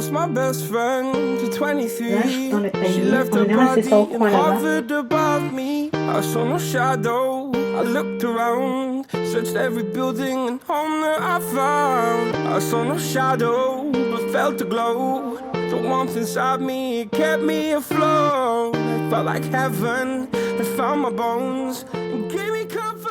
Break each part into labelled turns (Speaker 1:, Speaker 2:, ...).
Speaker 1: lost my best friend to 23.
Speaker 2: Dans le
Speaker 1: She
Speaker 2: panier,
Speaker 1: left
Speaker 2: en
Speaker 1: her
Speaker 2: général c'est
Speaker 1: body
Speaker 2: ça au
Speaker 1: and
Speaker 2: coin là-bas.
Speaker 1: hovered above me. I saw no shadow. I looked around, searched every building and home that I found. I saw no shadow, but felt the glow. The warmth inside me kept me afloat. It felt like heaven had found my bones and gave me comfort.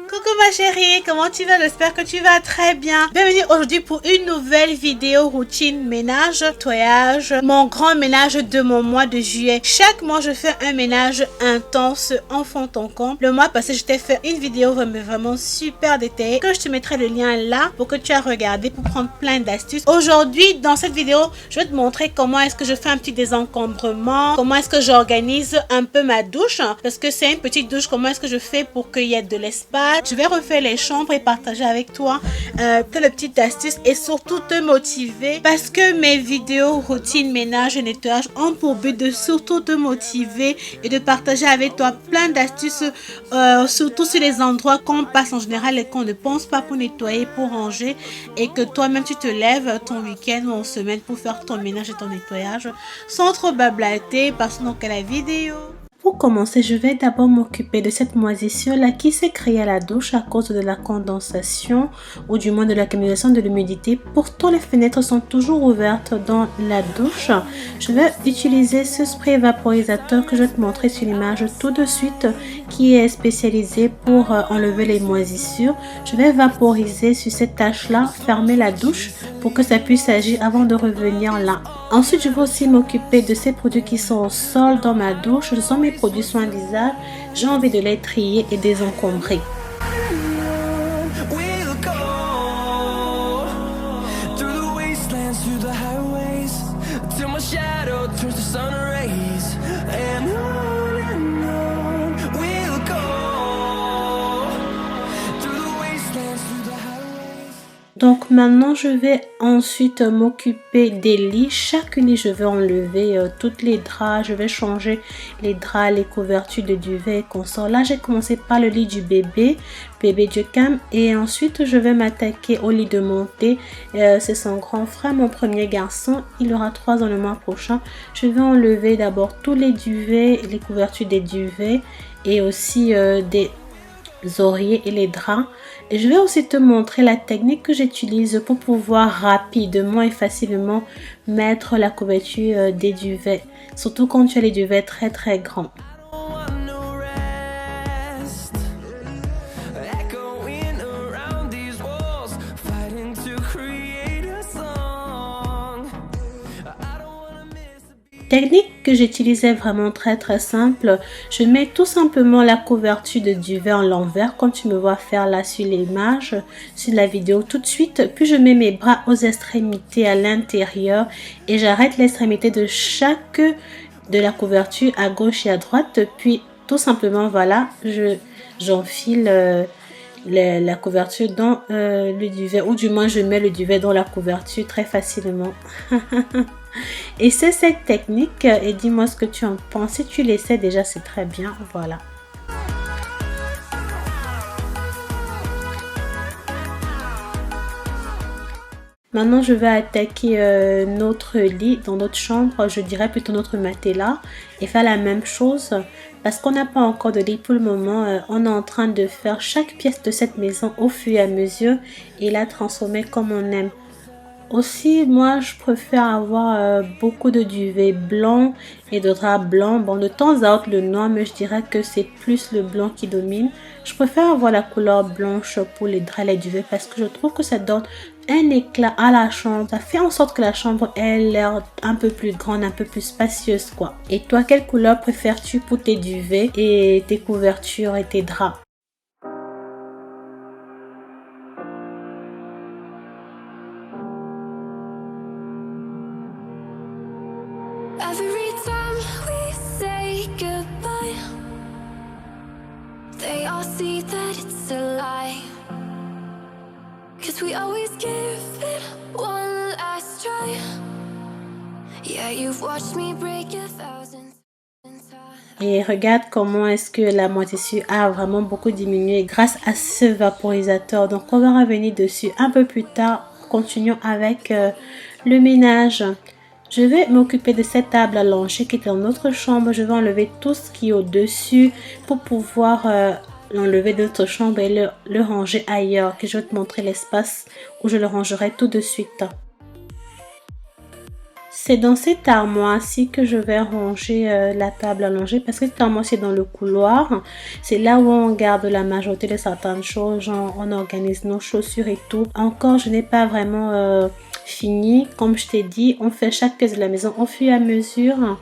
Speaker 3: Coucou ma chérie, comment tu vas? J'espère que tu vas très bien. Bienvenue aujourd'hui pour une nouvelle vidéo routine ménage, nettoyage, mon grand ménage de mon mois de juillet. Chaque mois je fais un ménage intense en fond en comble. Le mois passé je t'ai fait une vidéo vraiment super détaillée que je te mettrai le lien là pour que tu as regardé pour prendre plein d'astuces. Aujourd'hui dans cette vidéo je vais te montrer comment est-ce que je fais un petit désencombrement, comment est-ce que j'organise un peu ma douche parce que c'est une petite douche. Comment est-ce que je fais pour qu'il y ait de l'espace. Je vais refaire les chambres et partager avec toi plein de petites astuces et surtout te motiver parce que mes vidéos routine ménage et nettoyage ont pour but de surtout te motiver et de partager avec toi plein d'astuces surtout sur les endroits qu'on passe en général et qu'on ne pense pas pour nettoyer, pour ranger et que toi-même tu te lèves ton week-end ou en semaine pour faire ton ménage et ton nettoyage sans trop blablater. Passons donc à la vidéo. Pour commencer, je vais d'abord m'occuper de cette moisissure-là qui s'est créée à la douche à cause de la condensation ou du moins de l'accumulation de l'humidité. Pourtant, les fenêtres sont toujours ouvertes dans la douche. Je vais utiliser ce spray vaporisateur que je vais te montrer sur l'image tout de suite qui est spécialisé pour enlever les moisissures. Je vais vaporiser sur cette tache-là, fermer la douche pour que ça puisse agir avant de revenir là. Ensuite, je vais aussi m'occuper de ces produits qui sont au sol dans ma douche. Ce sont mes produits soins visage. J'ai envie de les trier et désencombrer. Donc maintenant je vais ensuite m'occuper des lits. Chaque lit je vais enlever toutes les draps. Je vais changer les draps, les couvertures de duvet et consorts. Là j'ai commencé par le lit du bébé Jocam et ensuite je vais m'attaquer au lit de montée. C'est son grand frère, mon premier garçon. Il aura 3 ans le mois prochain. Je vais enlever d'abord tous les duvets, les couvertures des duvets et aussi des oreillers et les draps. Et je vais aussi te montrer la technique que j'utilise pour pouvoir rapidement et facilement mettre la couverture des duvets, surtout quand tu as les duvets très grands. Technique que j'utilisais vraiment très simple. Je mets tout simplement la couverture de duvet en l'envers comme tu me vois faire là sur l'image, sur la vidéo tout de suite. Puis je mets mes bras aux extrémités à l'intérieur et j'arrête l'extrémité de chaque de la couverture à gauche et à droite. Puis tout simplement voilà, j'enfile la couverture dans le duvet ou du moins je mets le duvet dans la couverture très facilement. Et c'est cette technique et dis-moi ce que tu en penses. Si tu l'essaies déjà c'est très bien. Voilà. Maintenant je vais attaquer notre lit dans notre chambre, je dirais plutôt notre matelas et faire la même chose parce qu'on n'a pas encore de lit pour le moment. On est en train de faire chaque pièce de cette maison au fur et à mesure et la transformer comme on aime. Aussi, moi, je préfère avoir beaucoup de duvet blanc et de draps blancs. Bon, de temps à autre, le noir, mais je dirais que c'est plus le blanc qui domine. Je préfère avoir la couleur blanche pour les draps et les duvets parce que je trouve que ça donne un éclat à la chambre. Ça fait en sorte que la chambre ait l'air un peu plus grande, un peu plus spacieuse, quoi. Et toi, quelle couleur préfères-tu pour tes duvets et tes couvertures et tes draps?
Speaker 4: Every time we say goodbye, they all see that it's a lie. 'Cause we always give it one last try. Yeah, you've watched me break 1,000 times.
Speaker 3: Et regarde comment est-ce que la moisissure a vraiment beaucoup diminué grâce à ce vaporisateur. Donc on va revenir dessus un peu plus tard. Continuons avec le ménage. Je vais m'occuper de cette table à langer qui est dans notre chambre. Je vais enlever tout ce qui est au-dessus pour pouvoir l'enlever de notre chambre et le ranger ailleurs. Que je vais te montrer l'espace où je le rangerai tout de suite. C'est dans cette armoire-ci que je vais ranger la table à langer parce que cette armoire-ci est dans le couloir. C'est là où on garde la majorité de certaines choses. Genre, on organise nos chaussures et tout. Encore, je n'ai pas vraiment fini. Comme je t'ai dit, on fait chaque pièce de la maison au fur et à mesure.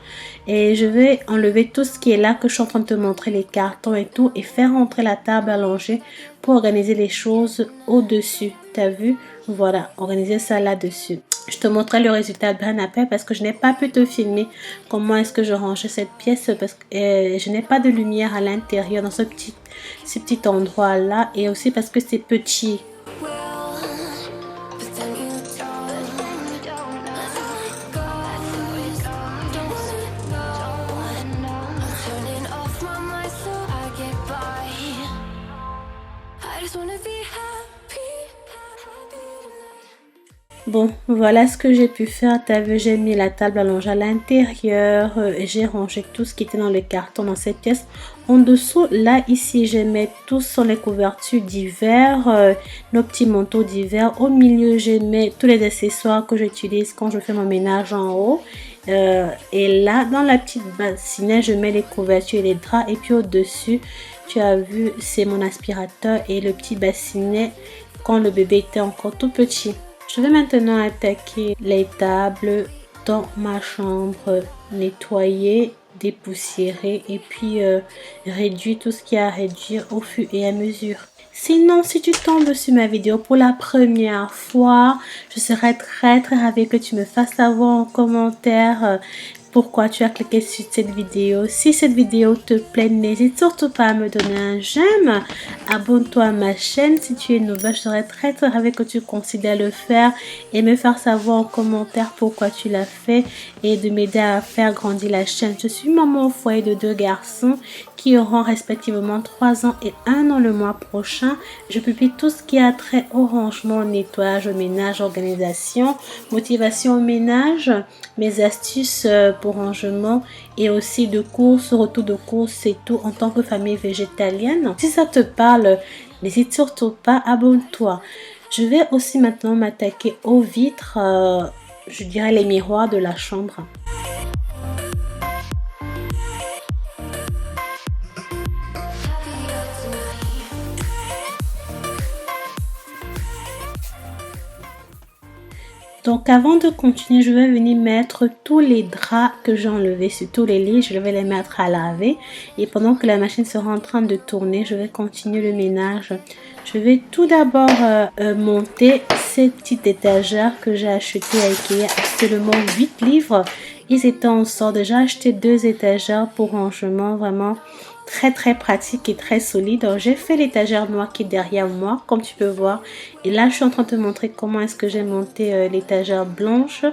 Speaker 3: Et je vais enlever tout ce qui est là que je suis en train de te montrer, les cartons et tout. Et faire rentrer la table à langer pour organiser les choses au-dessus. T'as vu? Voilà, organiser ça là-dessus. Je te montrerai le résultat bien après parce que je n'ai pas pu te filmer comment est-ce que je rangeais cette pièce parce que je n'ai pas de lumière à l'intérieur dans ce petit endroit là et aussi parce que c'est petit. Bon, voilà ce que j'ai pu faire. T'as vu, j'ai mis la table à langer à l'intérieur. J'ai rangé tout ce qui était dans le carton dans cette pièce. En dessous, là, ici, je mets tout sur les couvertures d'hiver, nos petits manteaux d'hiver. Au milieu, je mets tous les accessoires que j'utilise quand je fais mon ménage en haut. Et là, dans la petite bassinet, je mets les couvertures et les draps. Et puis au-dessus, tu as vu, c'est mon aspirateur et le petit bassinet quand le bébé était encore tout petit. Je vais maintenant attaquer les tables dans ma chambre, nettoyer, dépoussiérer et puis réduire tout ce qu'il y a à réduire au fur et à mesure. Sinon, si tu tombes sur ma vidéo pour la première fois, je serais très ravie que tu me fasses savoir en commentaire pourquoi tu as cliqué sur cette vidéo. Si cette vidéo te plaît, n'hésite surtout pas à me donner un j'aime. Abonne-toi à ma chaîne si tu es nouvelle. Je serais très ravie que tu considères le faire et me faire savoir en commentaire pourquoi tu l'as fait et de m'aider à faire grandir la chaîne. Je suis maman au foyer de 2 garçons qui auront respectivement 3 ans et 1 an le mois prochain. Je publie tout ce qui a trait au rangement, au nettoyage, au ménage, organisation, motivation au ménage, mes astuces pour rangement et aussi de courses, retour de courses et tout en tant que famille végétalienne. Si ça te parle, n'hésite surtout pas, abonne-toi. Je vais aussi maintenant m'attaquer aux vitres, je dirais les miroirs de la chambre. Donc avant de continuer, je vais venir mettre tous les draps que j'ai enlevés sur tous les lits. Je vais les mettre à laver. Et pendant que la machine sera en train de tourner, je vais continuer le ménage. Je vais tout d'abord monter ces petites étagères que j'ai achetées à Ikea à seulement 8 livres. Ils étaient en solde. J'ai acheté 2 étagères pour rangement vraiment très pratique et très solide. J'ai fait l'étagère noire qui est derrière moi comme tu peux voir et là je suis en train de te montrer comment est-ce que j'ai monté l'étagère blanche.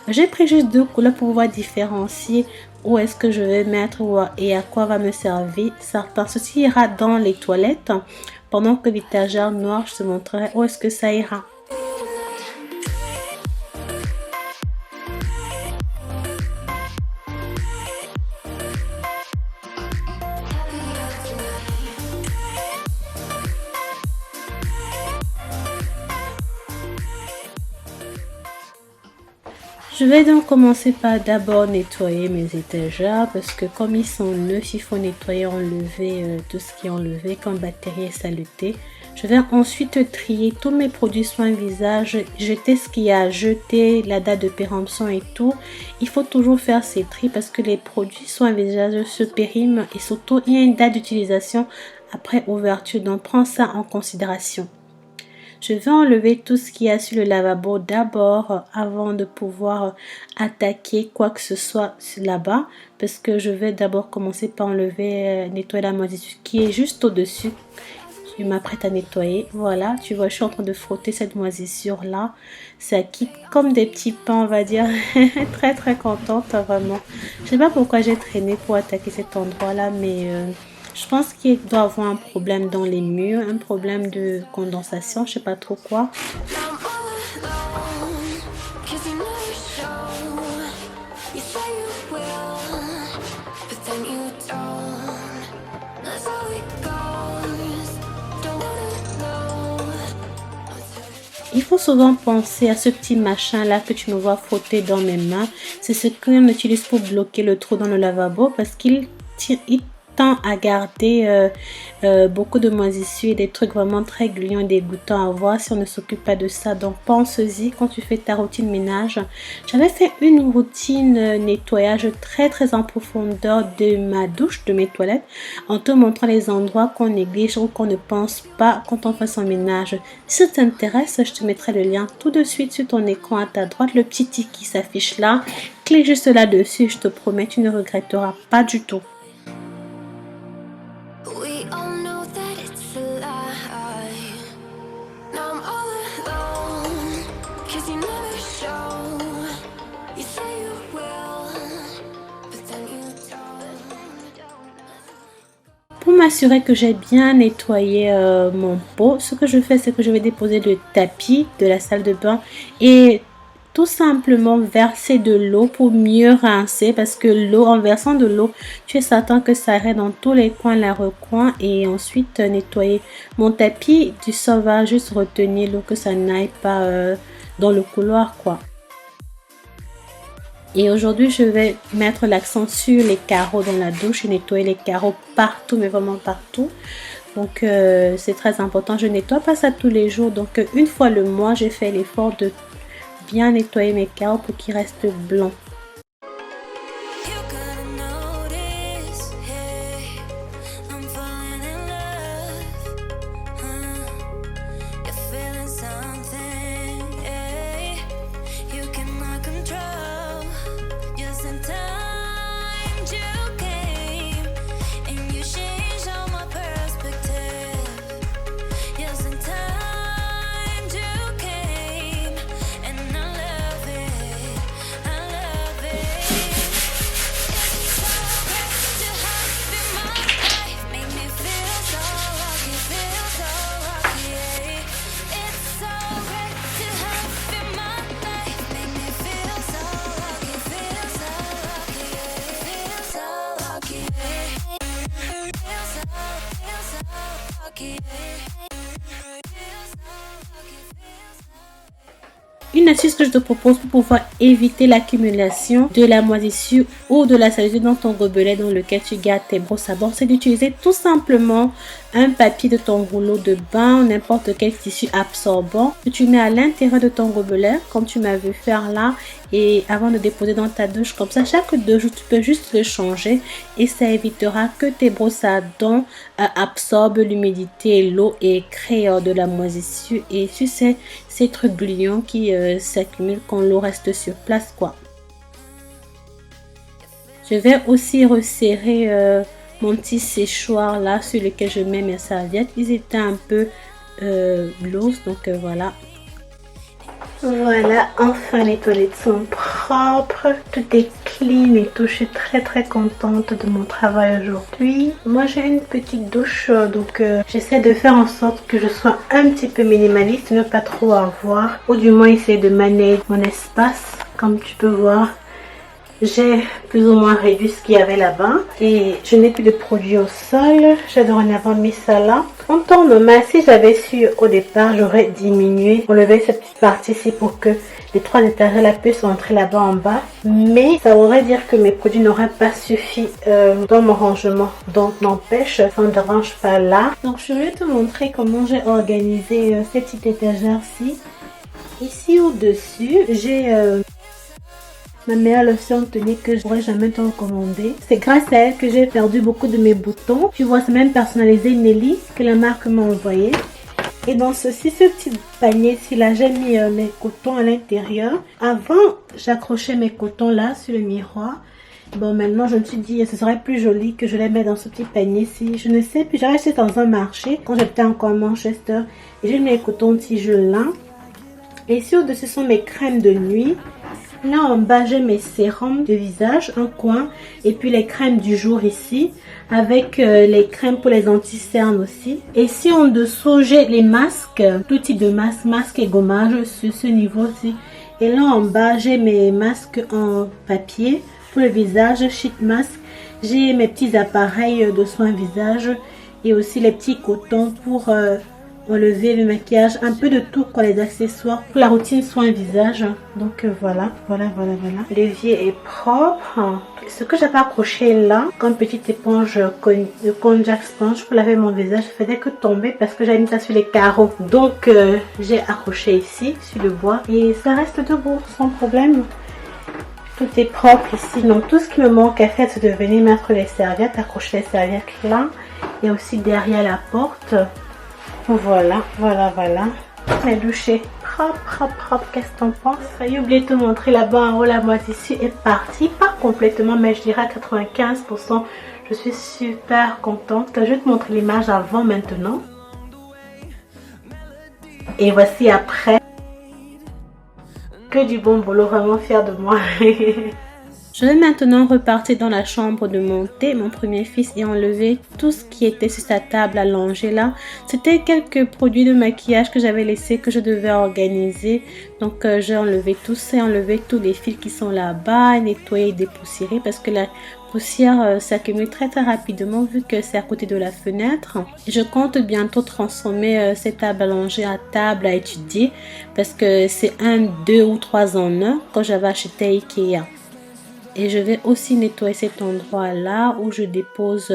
Speaker 3: J'ai pris juste 2 couleurs pour pouvoir différencier où est-ce que je vais mettre et à quoi va me servir certains. Ceci ira dans les toilettes pendant que l'étagère noire je te montrerai où est-ce que ça ira. Je vais donc commencer par d'abord nettoyer mes étagères parce que comme ils sont neufs, il faut nettoyer, enlever tout ce qui est enlevé comme bactéries et saletés. Je vais ensuite trier tous mes produits soins visage, jeter ce qu'il y a à jeter, la date de péremption et tout. Il faut toujours faire ces tris parce que les produits soins visage se périment et surtout il y a une date d'utilisation après ouverture, donc prends ça en considération. Je vais enlever tout ce qu'il y a sur le lavabo d'abord avant de pouvoir attaquer quoi que ce soit là-bas. Parce que je vais d'abord commencer par enlever, nettoyer la moisissure qui est juste au-dessus. Je m'apprête à nettoyer. Voilà, tu vois, je suis en train de frotter cette moisissure-là. Ça quitte comme des petits pains, on va dire. Très contente, vraiment. Je ne sais pas pourquoi j'ai traîné pour attaquer cet endroit-là, mais... je pense qu'il doit y avoir un problème dans les murs, un problème de condensation, je sais pas trop quoi. faut souvent penser à ce petit machin là que tu me vois frotter dans mes mains. C'est ce qu'on utilise pour bloquer le trou dans le lavabo parce qu'il tend à garder beaucoup de moisissures et des trucs vraiment très gluants et dégoûtants à voir si on ne s'occupe pas de ça. Donc pense-y quand tu fais ta routine ménage. J'avais fait une routine nettoyage très en profondeur de ma douche, de mes toilettes, en te montrant les endroits qu'on néglige ou qu'on ne pense pas quand on fait son ménage. Si ça t'intéresse, je te mettrai le lien tout de suite sur ton écran à ta droite, le petit tick qui s'affiche là. Clique juste là-dessus, je te promets, tu ne regretteras pas du tout.
Speaker 4: We all know that it's a lie. Now I'm all alone, 'cause you never show. You say you will, but then you don't.
Speaker 3: Pour m'assurer que j'ai bien nettoyé mon pot, ce que je fais, c'est que je vais déposer le tapis de la salle de bain et tout simplement verser de l'eau pour mieux rincer, parce que l'eau, en versant de l'eau, tu es certain que ça irait dans tous les coins, les recoins, et ensuite nettoyer. Mon tapis du sol va juste retenir l'eau, que ça n'aille pas dans le couloir quoi. Et aujourd'hui, je vais mettre l'accent sur les carreaux dans la douche et nettoyer les carreaux partout, mais vraiment partout. Donc, c'est très important. Je nettoie pas ça tous les jours. Donc, une fois le mois, j'ai fait l'effort de bien nettoyer mes carreaux pour qu'ils restent blancs. Une astuce que je te propose pour pouvoir éviter l'accumulation de la moisissure ou de la saleté dans ton gobelet dans lequel tu gardes tes brosses à dents, c'est d'utiliser tout simplement un papier de ton rouleau de bain, n'importe quel tissu absorbant que tu mets à l'intérieur de ton gobelet comme tu m'as vu faire là, et avant de déposer dans ta douche. Comme ça, chaque 2 jours, tu peux juste le changer et ça évitera que tes brosses à dents absorbent l'humidité et l'eau et créent de la moisissure et tu sais, ces trucs gluants qui s'accumulent quand l'eau reste sur place quoi. Je vais aussi resserrer mon petit séchoir là sur lequel je mets mes serviettes. Ils étaient un peu lourds, donc voilà. Voilà, enfin les toilettes sont propres, tout est clean et tout. Je suis très contente de mon travail aujourd'hui. Moi j'ai une petite douche, donc j'essaie de faire en sorte que je sois un petit peu minimaliste, ne pas trop avoir, ou du moins essayer de manager mon espace. Comme tu peux voir, j'ai plus ou moins réduit ce qu'il y avait là-bas et je n'ai plus de produits au sol. J'ai dorénavant mis ça là. En temps normal, si j'avais su au départ, j'aurais diminué, enlevé cette petite partie-ci pour que les 3 étagères là puissent entrer là-bas en bas. Mais ça voudrait dire que mes produits n'auraient pas suffi dans mon rangement. Donc n'empêche, ça ne dérange pas là. Donc je vais te montrer comment j'ai organisé cette petite étagère-ci. Ici au-dessus, j'ai ma meilleure lotion tonique que je pourrais jamais te recommander. C'est grâce à elle que j'ai perdu beaucoup de mes boutons. Tu vois, c'est même personnalisé Nelly que la marque m'a envoyé. Et dans ce petit panier-ci là, j'ai mis mes cotons à l'intérieur. Avant, j'accrochais mes cotons là sur le miroir. Bon, maintenant, je me suis dit, ce serait plus joli que je les mette dans ce petit panier-ci. Je ne sais plus, j'ai acheté dans un marché quand j'étais encore à Manchester. Et j'ai mis mes cotons tigeux là. Et ici au-dessus sont mes crèmes de nuit. Là en bas j'ai mes sérums de visage, un coin, et puis les crèmes du jour ici, avec les crèmes pour les anti-cernes aussi. Et ici en dessous j'ai les masques, tout type de masques, masques et gommages sur ce niveau-ci. Et là en bas j'ai mes masques en papier pour le visage, sheet mask. J'ai mes petits appareils de soins visage et aussi les petits cotons pour enlever le maquillage, un peu de tout pour les accessoires, pour la routine soin visage. Donc voilà. L'évier est propre. Ce que j'avais accroché là, comme petite éponge de Konjac Sponge pour laver mon visage, je faisais que tomber parce que j'avais mis ça sur les carreaux. Donc j'ai accroché ici sur le bois et ça reste debout sans problème. Tout est propre ici. Donc tout ce qui me manque à faire, c'est de venir mettre les serviettes, accrocher les serviettes là et aussi derrière la porte. Voilà. La douche est propre. Qu'est-ce que t'en penses? J'ai oublié de te montrer là-bas en haut. La moitié ici est partie. Pas complètement, mais je dirais à 95%. Je suis super contente. Je vais te montrer l'image avant maintenant. Et voici après. Que du bon boulot, vraiment fière de moi. Je vais maintenant repartir dans la chambre de mon thé, mon premier fils, et enlever tout ce qui était sur sa table allongée là. C'était quelques produits de maquillage que j'avais laissés, que je devais organiser. Donc j'ai enlevé tout ça, enlevé tous les fils qui sont là-bas, nettoyer et dépoussiérer parce que la poussière s'accumule très rapidement vu que c'est à côté de la fenêtre. Je compte bientôt transformer cette table allongée à table à étudier parce que c'est 1, 2 ou 3 en 1 quand j'avais acheté à Ikea. Et je vais aussi nettoyer cet endroit là où je dépose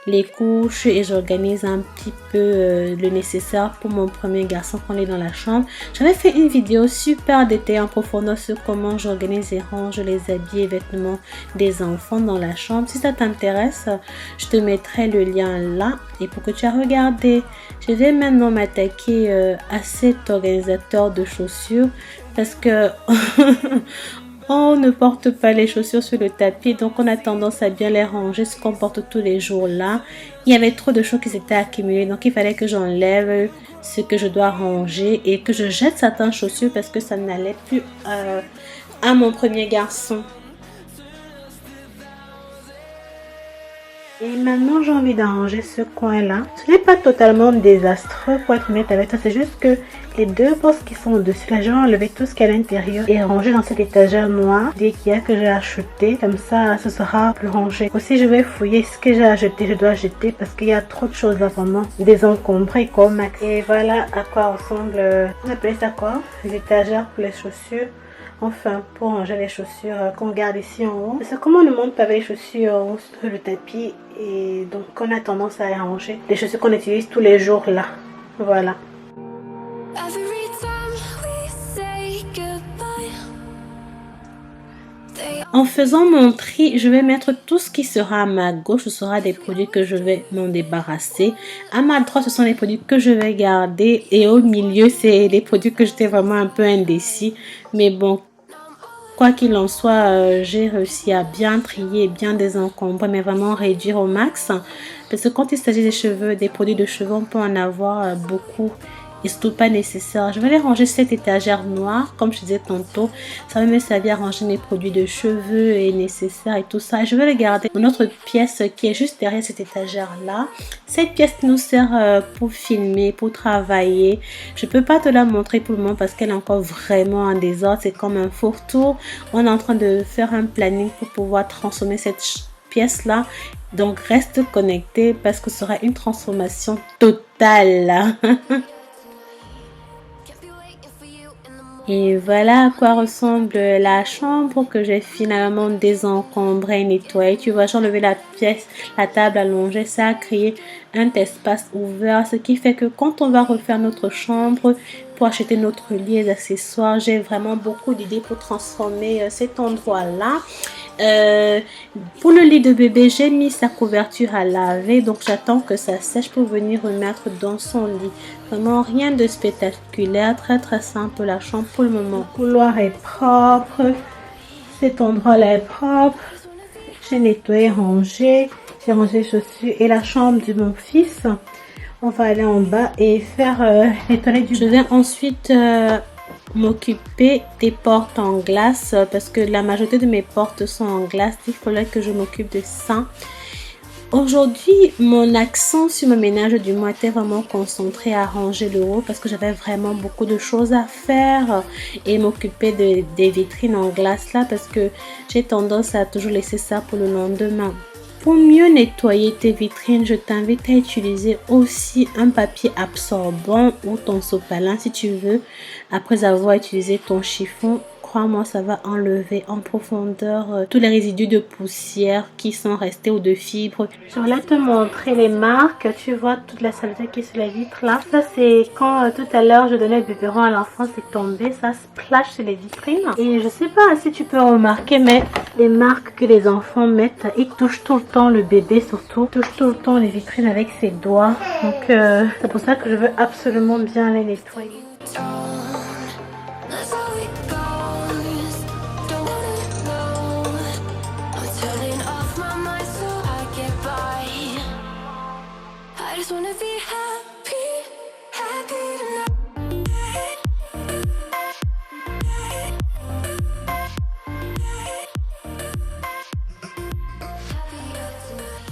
Speaker 3: les couches et j'organise un petit peu le nécessaire pour mon premier garçon quand il est dans la chambre. J'avais fait une vidéo super détaillée en profondeur sur comment j'organise et range les habits et vêtements des enfants dans la chambre. Si ça t'intéresse, je te mettrai le lien là et pour que tu aies regardé. Je vais maintenant m'attaquer à cet organisateur de chaussures parce que on ne porte pas les chaussures sur le tapis, donc on a tendance à bien les ranger, ce qu'on porte tous les jours là. Il y avait trop de choses qui s'étaient accumulées, donc il fallait que j'enlève ce que je dois ranger et que je jette certaines chaussures parce que ça n'allait plus à mon premier garçon. Et maintenant, j'ai envie d'arranger ce coin-là. Ce n'est pas totalement désastreux pour être honnête avec toi. C'est juste que les deux postes qui sont au-dessus, là, j'ai enlevé tout ce qu'il y a à l'intérieur et ranger dans cette étagère noire d'Ikea que j'ai acheté. Comme ça, ce sera plus rangé. Aussi, je vais fouiller ce que j'ai acheté. Je dois jeter parce qu'il y a trop de choses là vraiment désencombrées comme max. Et voilà à quoi ressemble, on appelle ça quoi? L'étagère pour les chaussures. Enfin, pour ranger les chaussures qu'on garde ici en haut. C'est comme on ne monte pas avec les chaussures en haut sur le tapis et donc on a tendance à les ranger. Les chaussures qu'on utilise tous les jours là. Voilà. En faisant mon tri, je vais mettre tout ce qui sera à ma gauche. Ce sera des produits que je vais m'en débarrasser. À ma droite, ce sont les produits que je vais garder. Et au milieu, c'est les produits que j'étais vraiment un peu indécis. Mais bon, quoi qu'il en soit, j'ai réussi à bien trier, bien désencombrer, mais vraiment réduire au max. Parce que quand il s'agit des cheveux, des produits de cheveux, on peut en avoir beaucoup. Et surtout pas nécessaire. Je vais les ranger cette étagère noire, comme je disais tantôt. Ça va me servir à ranger mes produits de cheveux et nécessaires et tout ça. Je vais les garder dans notre pièce qui est juste derrière cette étagère là. Cette pièce nous sert pour filmer, pour travailler. Je peux pas te la montrer pour le moment parce qu'elle est encore vraiment en désordre. C'est comme un fourre-tout. On est en train de faire un planning pour pouvoir transformer cette pièce là. Donc reste connecté parce que ce sera une transformation totale. Et voilà à quoi ressemble la chambre que j'ai finalement désencombrée et nettoyée. Tu vois, j'ai enlevé la pièce, la table allongée. Ça a créé un espace ouvert. Ce qui fait que quand on va refaire notre chambre pour acheter notre lit et les accessoires, j'ai vraiment beaucoup d'idées pour transformer cet endroit-là. Pour le lit de bébé, j'ai mis sa couverture à laver, donc j'attends que ça sèche pour venir remettre dans son lit. Vraiment rien de spectaculaire, très simple la chambre pour le moment. Le couloir est propre, cet endroit là est propre. J'ai nettoyé, rangé, j'ai rangé les chaussures et la chambre de mon fils. On va aller en bas et faire les toilettes. Je vais ensuite m'occuper des portes en glace parce que la majorité de mes portes sont en glace. Il faudrait que je m'occupe de ça. Aujourd'hui, mon accent sur mon ménage du mois était vraiment concentré à ranger le haut parce que j'avais vraiment beaucoup de choses à faire et m'occuper des vitrines en glace là parce que j'ai tendance à toujours laisser ça pour le lendemain. Pour mieux nettoyer tes vitrines, je t'invite à utiliser aussi un papier absorbant ou ton sopalin si tu veux. Après avoir utilisé ton chiffon, crois-moi, ça va enlever en profondeur tous les résidus de poussière qui sont restés ou de fibres. Je voulais te montrer les marques. Tu vois toute la saleté qui est sur la vitre là. Ça, c'est quand tout à l'heure je donnais le biberon à l'enfant, c'est tombé. Ça splash sur les vitrines. Et je sais pas si tu peux remarquer, mais les marques que les enfants mettent, ils touchent tout le temps le bébé, surtout. Ils touchent tout le temps les vitrines avec ses doigts. Donc, c'est pour ça que je veux absolument bien les nettoyer.
Speaker 4: That's how it goes. Don't wanna know. I'm turning off my mind so I get by. I just wanna be happy, happy tonight. Happier tonight.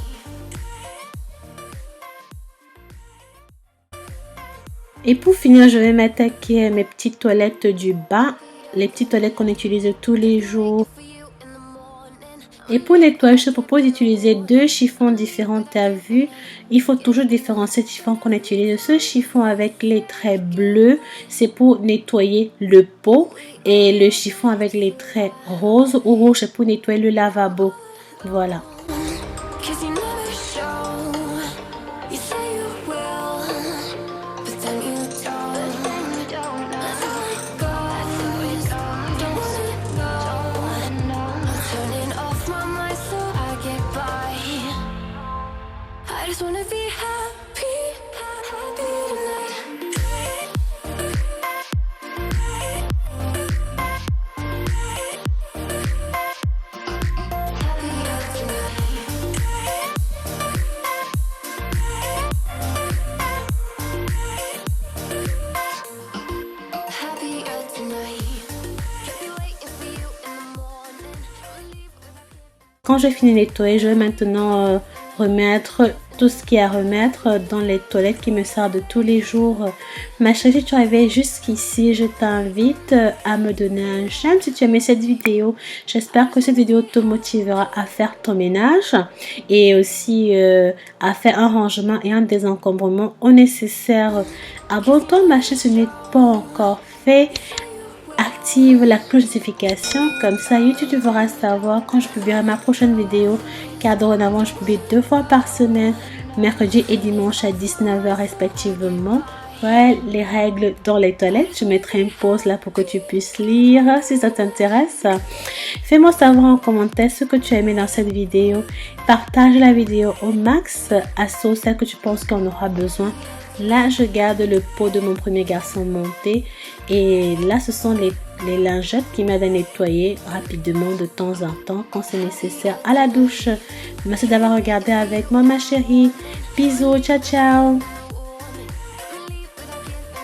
Speaker 3: Et pour finir, je vais m'attaquer à mes petites toilettes du bas. Les petites toilettes qu'on utilise tous les jours. Et pour nettoyer, je te propose d'utiliser 2 chiffons différents. Tu as vu, il faut toujours différencier le chiffon qu'on utilise. Ce chiffon avec les traits bleus, c'est pour nettoyer le pot. Et le chiffon avec les traits roses ou rouges, c'est pour nettoyer le lavabo. Voilà.
Speaker 4: 'Cause you never show. You say you will, but then you don't. That's how it goes. Don't wanna know. I'm turning off my mind so I get by. I just wanna be happy, happy tonight. Happier tonight. Happier tonight. I'll be waiting for you in the morning. We'll leave without
Speaker 3: Quand j'ai fini de nettoyer, je vais maintenant remettre tout ce qu'il y a à remettre dans les toilettes qui me servent de tous les jours. Ma chérie, si tu es arrivée jusqu'ici, je t'invite à me donner un j'aime si tu as aimé cette vidéo. J'espère que cette vidéo te motivera à faire ton ménage et aussi à faire un rangement et un désencombrement au nécessaire. Abonne-toi ma chaîne si ce n'est pas encore fait. Active la cloche de notification, comme ça YouTube te fera savoir quand je publierai ma prochaine vidéo, car dorénavant je publie 2 fois par semaine, mercredi et dimanche à 19h respectivement. Ouais, les règles dans les toilettes, je mettrai une pause là pour que tu puisses lire si ça t'intéresse. Fais-moi savoir en commentaire ce que tu as aimé dans cette vidéo. Partage la vidéo au max à celle que tu penses qu'on aura besoin. Là, je garde le pot de mon premier garçon monté. Et là, ce sont les lingettes qui m'aident à nettoyer rapidement de temps en temps quand c'est nécessaire à la douche. Merci d'avoir regardé avec moi, ma chérie. Bisous, ciao, ciao.